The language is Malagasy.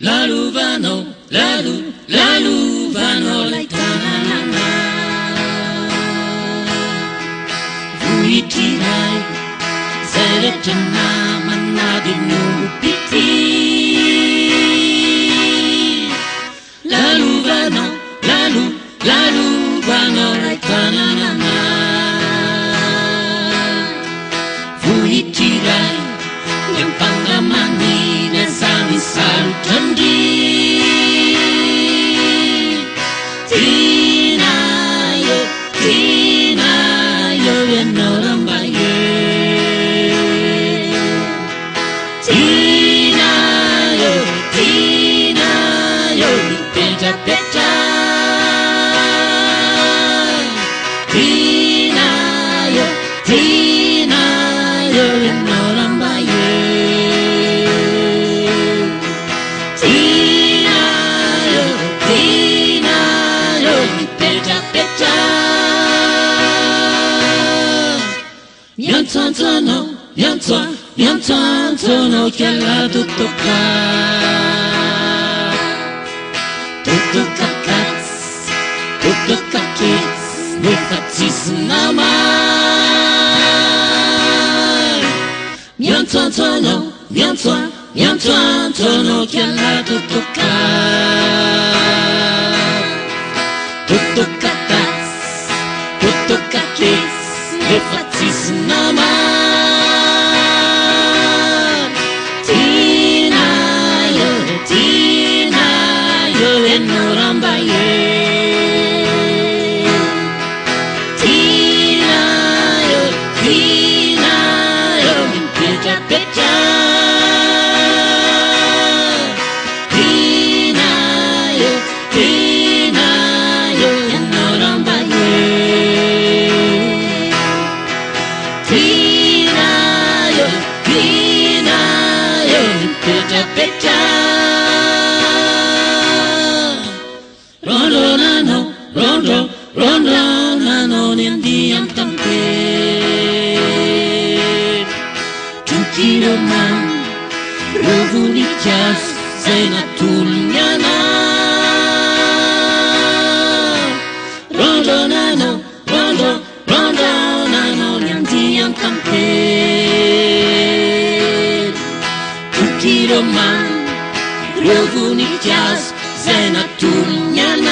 La luvano, la luvano, la tanana. Vuitirai, seretana manadi nupiti. La luvano, la luvano, la tanana. Vuitirai, yang pangamani nesami salutandi. Tinayo, yanorambaye. Tinayo, peta. Tinayo, yanorambaye. Tinayo, peta. Mianzano che la tutto cazzo, mi fazzisna mai. Mianzano che la tutto cazzo, mi fazzisna mai. Tinayo, yanorambaye. Tinayo, peta. Tinayo, yanorambaye. Tinayo, peta. Rondo nano niandiam tampe. Tukiro man, rovunikas senatulnyana. Rondo nano niandiam tampe. Tukiro man, rovunikas senatulnyana.